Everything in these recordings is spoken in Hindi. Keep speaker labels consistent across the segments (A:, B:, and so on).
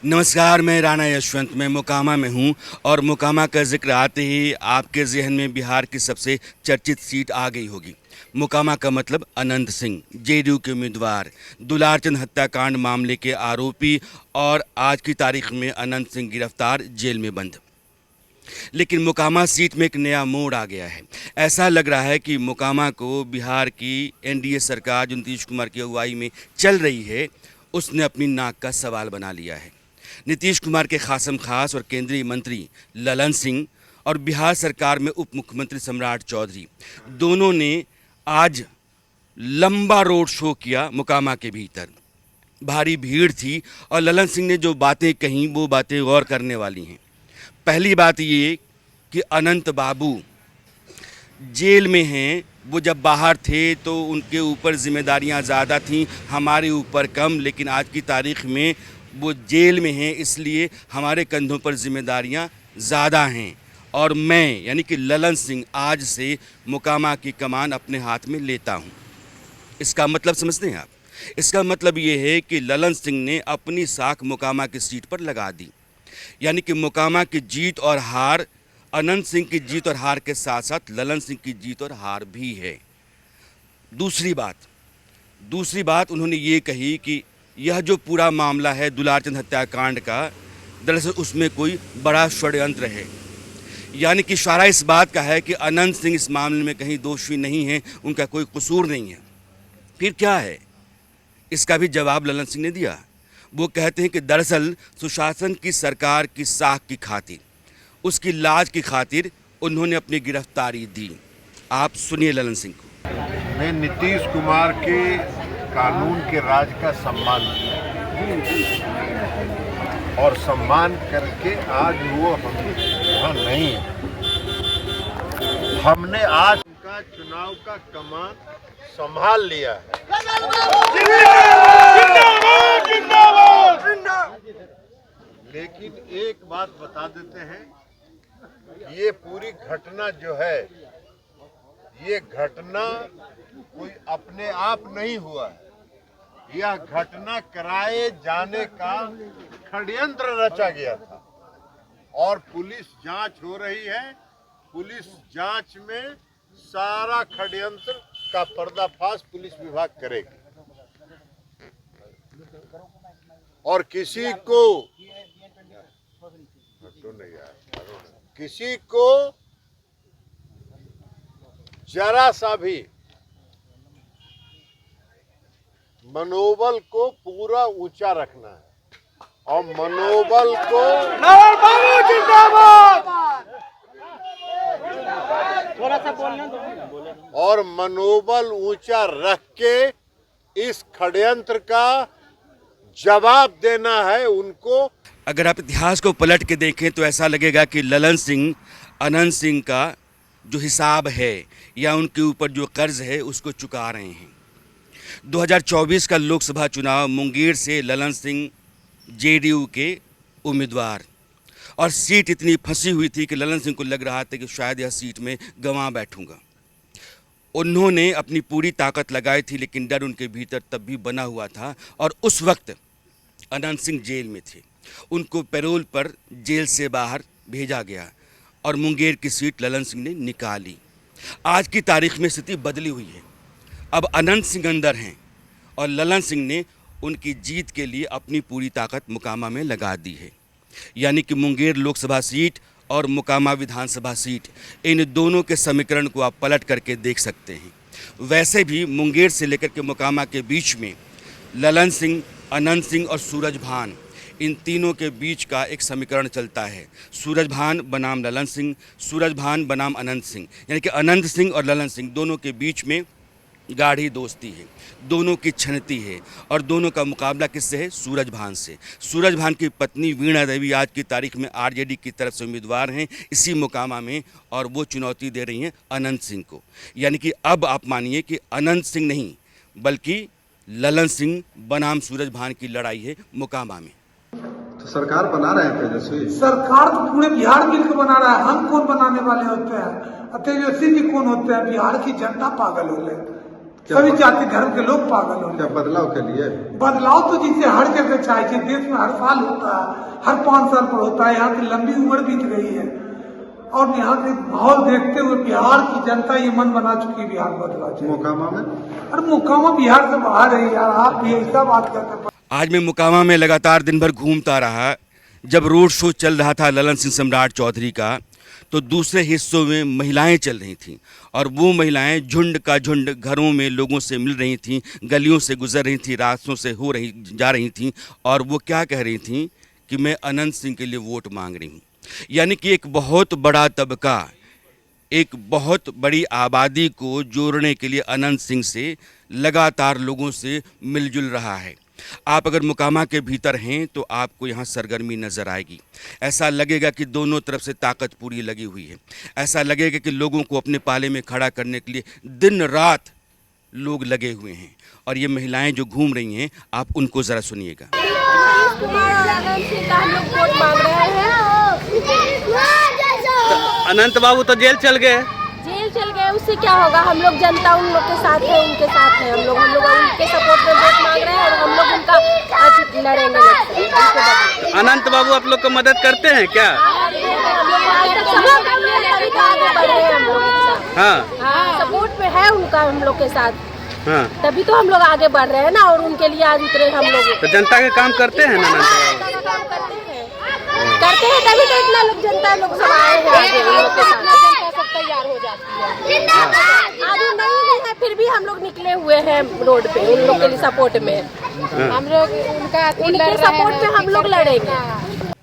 A: नमस्कार, मैं राणा यशवंत। मैं मोकामा में हूं और मोकामा का जिक्र आते ही आपके जहन में बिहार की सबसे चर्चित सीट आ गई होगी। मोकामा का मतलब अनंत सिंह, जेडीयू के उम्मीदवार, दुलारचंद हत्याकांड मामले के आरोपी और आज की तारीख में अनंत सिंह गिरफ्तार, जेल में बंद। लेकिन मोकामा सीट में एक नया मोड़ आ गया है। ऐसा लग रहा है कि मोकामा को बिहार की एनडीए सरकार जो नीतीश कुमार की अगुवाई में चल रही है, उसने अपनी नाक का सवाल बना लिया है। नीतीश कुमार के खासम खास और केंद्रीय मंत्री ललन सिंह और बिहार सरकार में उप मुख्यमंत्री सम्राट चौधरी, दोनों ने आज लंबा रोड शो किया मोकामा के भीतर। भारी भीड़ थी और ललन सिंह ने जो बातें कहीं वो बातें गौर करने वाली हैं। पहली बात ये कि अनंत बाबू जेल में हैं। वो जब बाहर थे तो उनके ऊपर जिम्मेदारियां ज़्यादा थीं, हमारे ऊपर कम, लेकिन आज की तारीख में वो जेल में हैं, इसलिए हमारे कंधों पर जिम्मेदारियां ज़्यादा हैं। और मैं यानी कि ललन सिंह आज से मोकामा की कमान अपने हाथ में लेता हूं। इसका मतलब समझते हैं आप? इसका मतलब ये है कि ललन सिंह ने अपनी साख मोकामा की सीट पर लगा दी। यानी कि मोकामा की जीत और हार अनंत सिंह की जीत और हार के साथ साथ ललन सिंह की जीत और हार भी है। दूसरी बात उन्होंने ये कही कि यह जो पूरा मामला है दुलारचंद हत्याकांड का, दरअसल उसमें कोई बड़ा षड्यंत्र है। यानी कि इशारा इस बात का है कि अनंत सिंह इस मामले में कहीं दोषी नहीं है, उनका कोई कसूर नहीं है। फिर क्या है? इसका भी जवाब ललन सिंह ने दिया। वो कहते हैं कि दरअसल सुशासन की सरकार की साख की खातिर, उसकी लाज की खातिर उन्होंने अपनी गिरफ्तारी दी। आप सुनिए ललन सिंह को।
B: मैं नीतीश कुमार के कानून के राज का सम्मान किया और सम्मान करके आज वो वहाँ नहीं है। हमने आज उनका चुनाव का कमान संभाल लिया है। लेकिन एक बात बता देते हैं, ये पूरी घटना जो है, ये घटना कोई अपने आप नहीं हुआ है। यह घटना कराए जाने का षड्यंत्र रचा गया था और पुलिस जांच हो रही है। पुलिस जांच में सारा षड्यंत्र का पर्दाफाश पुलिस विभाग करेगी और किसी को जरा सा भी मनोबल को पूरा ऊंचा रखना है और मनोबल को और मनोबल ऊंचा रख के इस षड्यंत्र का जवाब देना है उनको।
A: अगर आप इतिहास को पलट के देखें तो ऐसा लगेगा कि ललन सिंह अनंत सिंह का जो हिसाब है या उनके ऊपर जो कर्ज है उसको चुका रहे हैं। 2024 का लोकसभा चुनाव मुंगेर से ललन सिंह जेडीयू के उम्मीदवार, और सीट इतनी फंसी हुई थी कि ललन सिंह को लग रहा था कि शायद यह सीट में गंवा बैठूंगा। उन्होंने अपनी पूरी ताकत लगाई थी, लेकिन डर उनके भीतर तब भी बना हुआ था और उस वक्त अनंत सिंह जेल में थे। उनको पैरोल पर जेल से बाहर भेजा गया और मुंगेर की सीट ललन सिंह ने निकाली। आज की तारीख में स्थिति बदली हुई है। अब अनंत सिंह अंदर हैं और ललन सिंह ने उनकी जीत के लिए अपनी पूरी ताकत मोकामा में लगा दी है। यानी कि मुंगेर लोकसभा सीट और मोकामा विधानसभा सीट, इन दोनों के समीकरण को आप पलट करके देख सकते हैं। वैसे भी मुंगेर से लेकर के मोकामा के बीच में ललन सिंह, अनंत सिंह और सूरज भान, इन तीनों के बीच का एक समीकरण चलता है। सूरज भान बनाम ललन सिंह, सूरज भान बनाम अनंत सिंह, यानी कि अनंत सिंह और ललन सिंह दोनों के बीच में गाढ़ी दोस्ती है, दोनों की छनती है और दोनों का मुकाबला किससे है? सूरज भान से। सूरज भान की पत्नी वीणा देवी आज की तारीख में आरजेडी की तरफ से उम्मीदवार हैं इसी मोकामा में, और वो चुनौती दे रही हैं अनंत सिंह को। यानी कि अब आप मानिए कि अनंत सिंह नहीं बल्कि ललन सिंह बनाम सूरज भान की लड़ाई है मोकामा में।
C: तो सरकार बना रहे हैं तेजस्वी?
D: सरकार तो पूरे बिहार मिलकर बना रहा है। हम कौन बनाने वाले होते हैं? तेजस्वी जी कौन होते हैं? बिहार की जनता पागल हो गए। सभी जाति धर्म के लोग पागल हो रहे
C: क्या बदलाव के लिए?
D: हैं। बदलाव तो जिसे हर जगह चाहिए, देश में हर साल होता है, हर 5 साल पर होता है। यहाँ की लंबी उम्र बीत गई है और यहाँ के माहौल देखते हुए बिहार की जनता ये मन बना चुकी है बिहार बदला चाहिए।
C: मोकामा में
D: अरे मोकामा बिहार से बाहर है यार, आप भी ऐसा बात करते हैं।
A: आज मैं मोकामा में लगातार दिन भर घूमता रहा। जब रोड शो चल रहा था ललन सिंह सम्राट चौधरी का, तो दूसरे हिस्सों में महिलाएं चल रही थीं और वो महिलाएं झुंड का झुंड घरों में लोगों से मिल रही थीं, गलियों से गुजर रही थीं, रास्तों से जा रही थीं और वो क्या कह रही थीं कि मैं अनंत सिंह के लिए वोट मांग रही हूँ। यानी कि एक बहुत बड़ा तबका, एक बहुत बड़ी आबादी को जोड़ने के लिए अनंत सिंह से लगातार लोगों से मिलजुल रहा है। आप अगर मोकामा के भीतर हैं तो आपको यहाँ सरगर्मी नज़र आएगी। ऐसा लगेगा कि दोनों तरफ से ताकत पूरी लगी हुई है। ऐसा लगेगा कि लोगों को अपने पाले में खड़ा करने के लिए दिन रात लोग लगे हुए हैं। और ये महिलाएं जो घूम रही हैं, आप उनको ज़रा सुनिएगा।
E: अनंत बाबू तो जेल चल गए। उससे क्या होगा? हम लोग जनता उन लोग के साथ है, उनके साथ है। हम लोग उनके सपोर्ट में वोट मांग रहे हैं और हम लोग उनका आज लड़ेंगे।
F: अनंत बाबू आप लोग को मदद करते हैं क्या?
E: हाँ, सपोर्ट में है उनका हम लोग के साथ।
F: हाँ,
E: तभी तो हम लोग आगे बढ़ रहे हैं ना, और उनके लिए आज उतरे हम लोग।
F: तो जनता के काम करते हैं ना अनंत बाबू?
E: करते हैं तभी तो इतना लोग जनता लोग सब आए हैं आगे। उन लोग के साथ सब तैयार हो जाती है। आगे नहीं है फिर भी हम लोग निकले हुए हैं रोड पे उन लोग के लिए सपोर्ट में। हम लोग उनके सपोर्ट में हम लोग लड़ेंगे।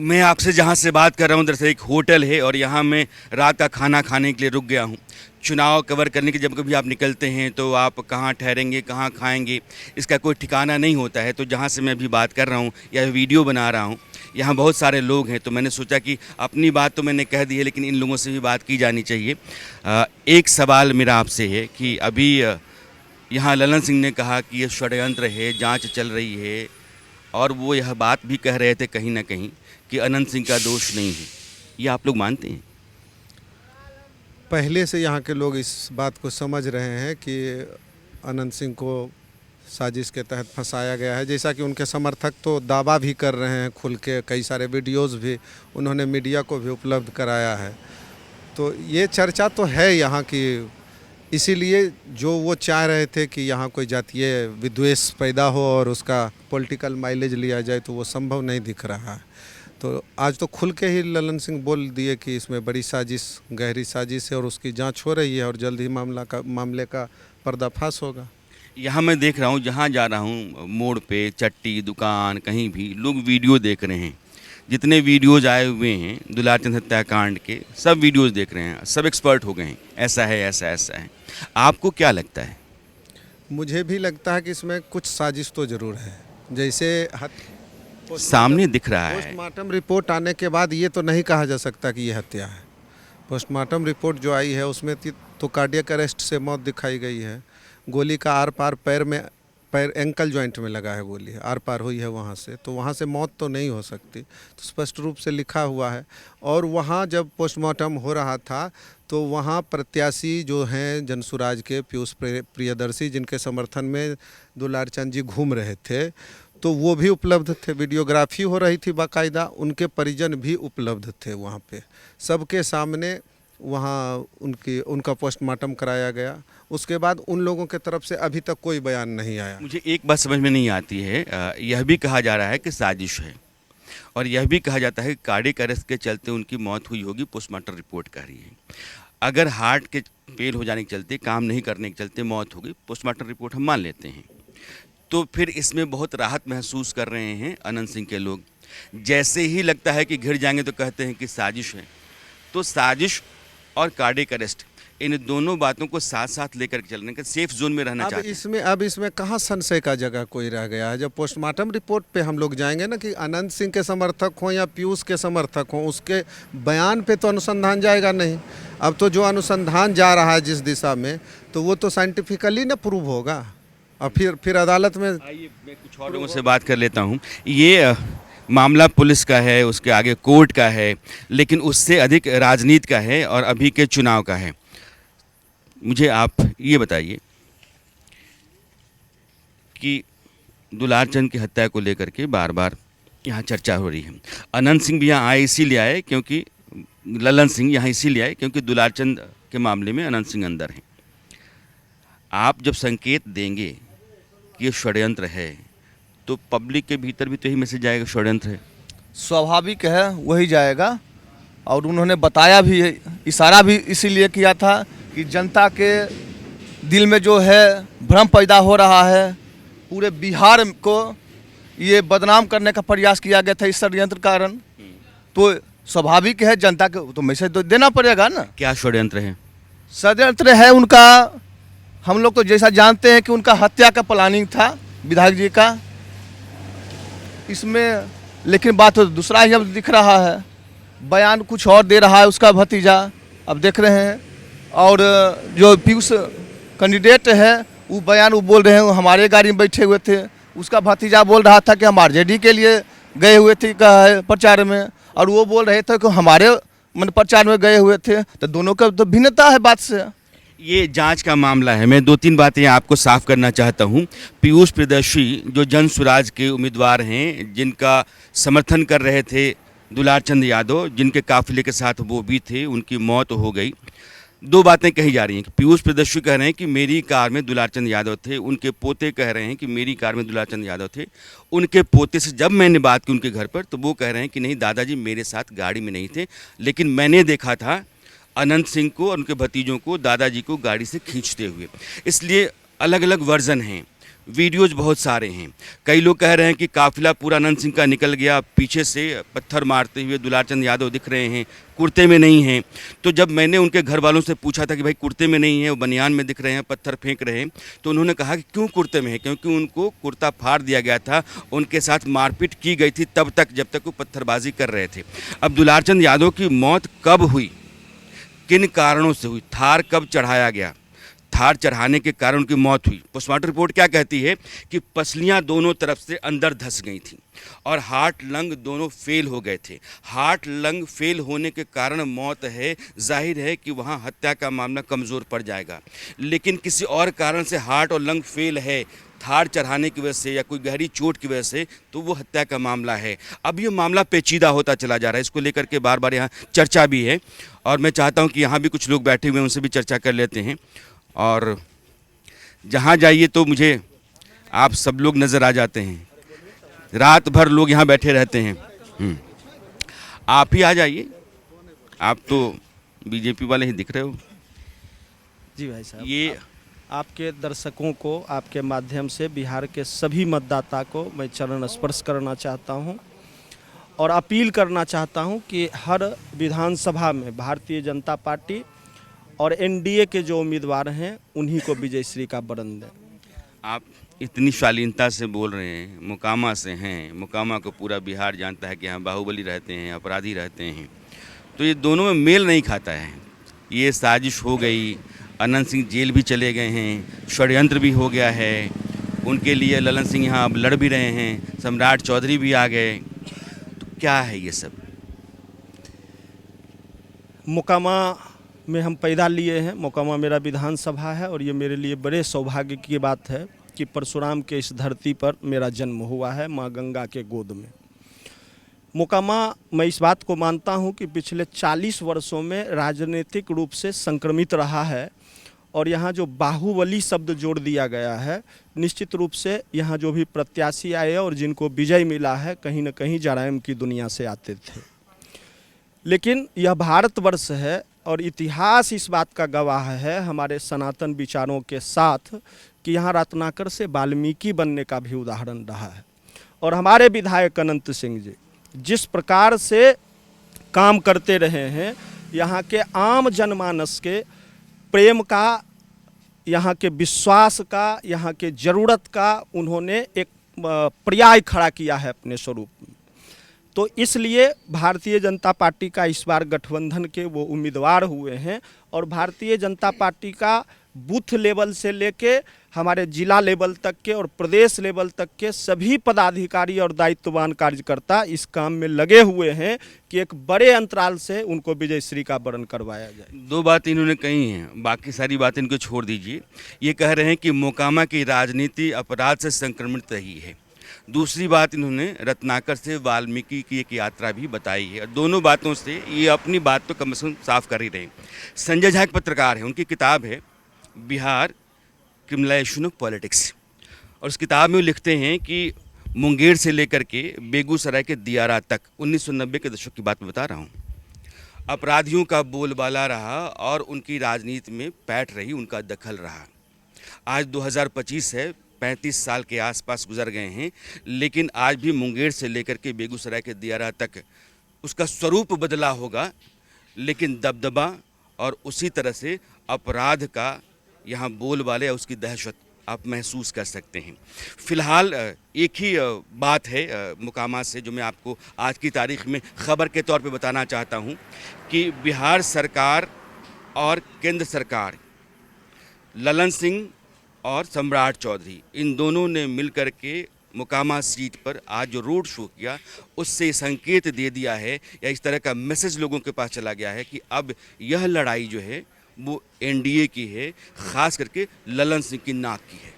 A: मैं आपसे जहाँ से बात कर रहा हूँ, दरअसल एक होटल है और यहाँ मैं रात का खाना खाने के लिए रुक गया हूँ। चुनाव कवर करने के जब कभी आप निकलते हैं तो आप कहाँ ठहरेंगे, कहाँ खाएंगे, इसका कोई ठिकाना नहीं होता है। तो जहाँ से मैं अभी बात कर रहा हूँ या वीडियो बना रहा हूँ, यहाँ बहुत सारे लोग हैं। तो मैंने सोचा कि अपनी बात तो मैंने कह दी है, लेकिन इन लोगों से भी बात की जानी चाहिए। एक सवाल मेरा आपसे है कि अभी यहाँ ललन सिंह ने कहा कि ये षड्यंत्र है, जांच चल रही है, और वो यह बात भी कह रहे थे कहीं ना कहीं कि अनंत सिंह का दोष नहीं है। ये आप लोग मानते हैं?
G: पहले से यहाँ के लोग इस बात को समझ रहे हैं कि अनंत सिंह को साजिश के तहत फंसाया गया है। जैसा कि उनके समर्थक तो दावा भी कर रहे हैं खुल के, कई सारे वीडियोस भी उन्होंने मीडिया को भी उपलब्ध कराया है। तो ये चर्चा तो है यहाँ की, इसीलिए जो वो चाह रहे थे कि यहाँ कोई जातीय विद्वेष पैदा हो और उसका पॉलिटिकल माइलेज लिया जाए, तो वो संभव नहीं दिख रहा है। तो आज तो खुल के ही ललन सिंह बोल दिए कि इसमें बड़ी साजिश, गहरी साजिश है और उसकी जांच हो रही है और जल्द ही मामले का पर्दाफाश होगा।
A: यहाँ मैं देख रहा हूँ, जहाँ जा रहा हूँ मोड़ पे, चट्टी, दुकान, कहीं भी लोग वीडियो देख रहे हैं। जितने वीडियोज़ आए हुए हैं दुलारचंद हत्याकांड के, सब वीडियोज़ देख रहे हैं, सब एक्सपर्ट हो गए हैं, ऐसा है, ऐसा ऐसा है। आपको क्या लगता है?
G: मुझे भी लगता है कि इसमें कुछ साजिश तो ज़रूर है। जैसे
A: सामने दिख रहा है।
G: पोस्टमार्टम रिपोर्ट आने के बाद ये तो नहीं कहा जा सकता कि ये हत्या है। पोस्टमार्टम रिपोर्ट जो आई है उसमें तो कार्डियक अरेस्ट से मौत दिखाई गई है। गोली का आर पार पैर एंकल जॉइंट में लगा है, गोली आर पार हुई है वहाँ से, तो वहाँ से मौत तो नहीं हो सकती। तो स्पष्ट रूप से लिखा हुआ है। और वहाँ जब पोस्टमार्टम हो रहा था तो वहाँ प्रत्याशी जो हैं जनसुराज के पीयूष प्रियदर्शी, जिनके समर्थन में दुलारचंद जी घूम रहे थे, तो वो भी उपलब्ध थे। वीडियोग्राफी हो रही थी बाकायदा, उनके परिजन भी उपलब्ध थे वहाँ पे। सबके सामने वहाँ उनका पोस्टमार्टम कराया गया। उसके बाद उन लोगों के तरफ से अभी तक कोई बयान नहीं आया।
A: मुझे एक बात समझ में नहीं आती है, यह भी कहा जा रहा है कि साजिश है और यह भी कहा जाता है कि कार्डियक अरेस्ट के चलते उनकी मौत हुई होगी, पोस्टमार्टम रिपोर्ट कह रही है। अगर हार्ट के फेल हो जाने के चलते, काम नहीं करने के चलते मौत होगी, पोस्टमार्टम रिपोर्ट हम मान लेते हैं। तो फिर इसमें बहुत राहत महसूस कर रहे हैं अनंत सिंह के लोग। जैसे ही लगता है कि घिर जाएंगे तो कहते हैं कि साजिश है। तो साजिश और कार्डियक अरेस्ट, इन दोनों बातों को साथ साथ लेकर चलने का सेफ जोन में रहना चाहते हैं।
G: अब इसमें कहाँ संशय का जगह कोई रह गया है। जब पोस्टमार्टम रिपोर्ट पे हम लोग जाएंगे ना, कि अनंत सिंह के समर्थक हों या पीयूष के समर्थक हों, उसके बयान पे तो अनुसंधान जाएगा नहीं। अब तो जो अनुसंधान जा रहा है जिस दिशा में, तो वो तो साइंटिफिकली ना प्रूव होगा और फिर अदालत में।
A: आइए मैं कुछ और लोगों से बात कर लेता हूँ। ये मामला पुलिस का है, उसके आगे कोर्ट का है, लेकिन उससे अधिक राजनीति का है और अभी के चुनाव का है। मुझे आप ये बताइए कि दुलारचंद की हत्या को लेकर के बार बार यहाँ चर्चा हो रही है। अनंत सिंह भी यहाँ आए इसीलिए आए क्योंकि ललन सिंह यहाँ इसीलिए आए क्योंकि दुलारचंद के मामले में अनंत सिंह अंदर हैं। आप जब संकेत देंगे कि ये षड्यंत्र है तो पब्लिक के भीतर भी तो यही मैसेज जाएगा षड्यंत्र है।
H: स्वाभाविक है, वही जाएगा। और उन्होंने बताया भी, इशारा भी इसीलिए किया था कि जनता के दिल में जो है भ्रम पैदा हो रहा है, पूरे बिहार को ये बदनाम करने का प्रयास किया गया था इस षड्यंत्र कारण। तो स्वाभाविक है, जनता को तो मैसेज तो देना पड़ेगा ना।
A: क्या षड्यंत्र है?
H: षड्यंत्र है उनका, हम लोग तो जैसा जानते हैं कि उनका हत्या का प्लानिंग था विधायक जी का इसमें, लेकिन बात तो दूसरा ही अब दिख रहा है। बयान कुछ और दे रहा है उसका भतीजा, अब देख रहे हैं। और जो पीयूष कैंडिडेट है वो बयान वो बोल रहे हैं हमारे गाड़ी में बैठे हुए थे, उसका भतीजा बोल रहा था कि हम आरजेडी के लिए गए हुए थे प्रचार में, और वो बोल रहे थे कि हमारे प्रचार में गए हुए थे। तो दोनों का तो भिन्नता है बात से।
A: ये जांच का मामला है। मैं 2-3 बातें आपको साफ करना चाहता हूं। पीयूष प्रियदर्शी जो जन स्वराज के उम्मीदवार हैं, जिनका समर्थन कर रहे थे दुलारचंद यादव, जिनके काफिले के साथ वो भी थे, उनकी मौत हो गई। 2 बातें कही जा रही हैं कि पीयूष प्रियदर्शी कह रहे हैं कि मेरी कार में दुलारचंद यादव थे, उनके पोते कह रहे हैं कि मेरी कार में दुलारचंद यादव थे। उनके पोते से जब मैंने बात की उनके घर पर तो वो कह रहे हैं कि नहीं दादाजी मेरे साथ गाड़ी में नहीं थे, लेकिन मैंने देखा था अनंत सिंह को और उनके भतीजों को दादाजी को गाड़ी से खींचते हुए। इसलिए अलग अलग वर्जन हैं, वीडियोज बहुत सारे हैं। कई लोग कह रहे हैं कि काफिला पूरा अनंत सिंह का निकल गया, पीछे से पत्थर मारते हुए दुलारचंद यादव दिख रहे हैं, कुर्ते में नहीं हैं। तो जब मैंने उनके घर वालों से पूछा था कि भाई कुर्ते में नहीं है, वो बनियान में दिख रहे हैं, पत्थर फेंक रहे हैं, तो उन्होंने कहा कि क्यों कुर्ते में है, क्योंकि उनको कुर्ता फाड़ दिया गया था, उनके साथ मारपीट की गई थी तब तक, जब तक वो पत्थरबाजी कर रहे थे। अब दुलारचंद यादव की मौत कब हुई, किन कारणों से हुई, थार कब चढ़ाया गया, थार चढ़ाने के कारण उनकी मौत हुई। पोस्टमार्टम रिपोर्ट क्या कहती है कि पसलियां दोनों तरफ से अंदर धंस गई थी और हार्ट लंग दोनों फेल हो गए थे। हार्ट लंग फेल होने के कारण मौत है, जाहिर है कि वहां हत्या का मामला कमज़ोर पड़ जाएगा। लेकिन किसी और कारण से हार्ट और लंग फेल है, थार चढ़ाने की वजह से या कोई गहरी चोट की वजह से, तो वो हत्या का मामला है। अब ये मामला पेचीदा होता चला जा रहा है, इसको लेकर के बार बार यहाँ चर्चा भी है और मैं चाहता हूँ कि यहाँ भी कुछ लोग बैठे हुए हैं, उनसे भी चर्चा कर लेते हैं। और जहाँ जाइए तो मुझे आप सब लोग नज़र आ जाते हैं, रात भर लोग यहाँ बैठे रहते हैं। आप ही आ जाइए, आप तो बीजेपी वाले ही दिख रहे हो।
I: जी भाई साहब,
A: ये
I: आपके दर्शकों को आपके माध्यम से बिहार के सभी मतदाता को मैं चरण स्पर्श करना चाहता हूं और अपील करना चाहता हूं कि हर विधानसभा में भारतीय जनता पार्टी और एनडीए के जो उम्मीदवार हैं उन्हीं को विजयश्री का वरण दें।
A: आप इतनी शालीनता से बोल रहे हैं, मोकामा से हैं, मोकामा को पूरा बिहार जानता है कि यहाँ बाहुबली रहते हैं, अपराधी रहते हैं, तो ये दोनों में मेल नहीं खाता है। ये साजिश हो गई, अनंत सिंह जेल भी चले गए हैं, षड्यंत्र भी हो गया है उनके लिए। ललन सिंह यहाँ अब लड़ भी रहे हैं, सम्राट चौधरी भी आ गए, तो क्या है ये सब?
I: मोकामा में हम पैदा लिए हैं, मोकामा मेरा विधानसभा है और ये मेरे लिए बड़े सौभाग्य की बात है कि परशुराम के इस धरती पर मेरा जन्म हुआ है, माँ गंगा के गोद में। मोकामा, मैं इस बात को मानता हूँ कि पिछले 40 वर्षों में राजनीतिक रूप से संक्रमित रहा है और यहाँ जो बाहुबली शब्द जोड़ दिया गया है, निश्चित रूप से यहाँ जो भी प्रत्याशी आए और जिनको विजय मिला है, कहीं न कहीं जराइम की दुनिया से आते थे। लेकिन यह भारतवर्ष है और इतिहास इस बात का गवाह है हमारे सनातन विचारों के साथ कि यहाँ रत्नाकर से वाल्मीकि बनने का भी उदाहरण रहा है। और हमारे विधायक अनंत सिंह जी जिस प्रकार से काम करते रहे हैं, यहाँ के आम जनमानस के प्रेम का, यहाँ के विश्वास का, यहाँ के ज़रूरत का उन्होंने एक पर्याय खड़ा किया है अपने स्वरूप में। तो इसलिए भारतीय जनता पार्टी का इस बार गठबंधन के वो उम्मीदवार हुए हैं और भारतीय जनता पार्टी का बूथ लेवल से लेके हमारे जिला लेवल तक के और प्रदेश लेवल तक के सभी पदाधिकारी और दायित्ववान कार्यकर्ता इस काम में लगे हुए हैं कि एक बड़े अंतराल से उनको विजयश्री का वरण करवाया जाए।
A: दो बात इन्होंने कही हैं, बाकी सारी बातें इनको छोड़ दीजिए। ये कह रहे हैं कि मोकामा की राजनीति अपराध से संक्रमित रही है। दूसरी बात इन्होंने रत्नाकर से वाल्मीकि की एक यात्रा भी बताई है। दोनों बातों से ये अपनी बात तो कम से कम साफ कर ही रहे हैं। संजय झा एक पत्रकार है, उनकी किताब है बिहार क्रिमिनलाइजेशन ऑफ पॉलिटिक्स, और उस किताब में वो लिखते हैं कि मुंगेर से लेकर के बेगूसराय के दियारा तक 1990 के दशक की बात बता रहा हूँ, अपराधियों का बोलबाला रहा और उनकी राजनीति में पैठ रही, उनका दखल रहा। आज 2025 है, 35 साल के आसपास गुजर गए हैं, लेकिन आज भी मुंगेर से लेकर के बेगूसराय के दियारा तक उसका स्वरूप बदला होगा, लेकिन दबदबा और उसी तरह से अपराध का यहाँ बोलबाले या उसकी दहशत आप महसूस कर सकते हैं। फ़िलहाल एक ही बात है मोकामा से जो मैं आपको आज की तारीख में ख़बर के तौर पे बताना चाहता हूँ कि बिहार सरकार और केंद्र सरकार, ललन सिंह और सम्राट चौधरी, इन दोनों ने मिलकर के मोकामा सीट पर आज जो रोड शो किया, उससे संकेत दे दिया है या इस तरह का मैसेज लोगों के पास चला गया है कि अब यह लड़ाई जो है वो एनडीए की है, ख़ास करके ललन सिंह की नाक की है।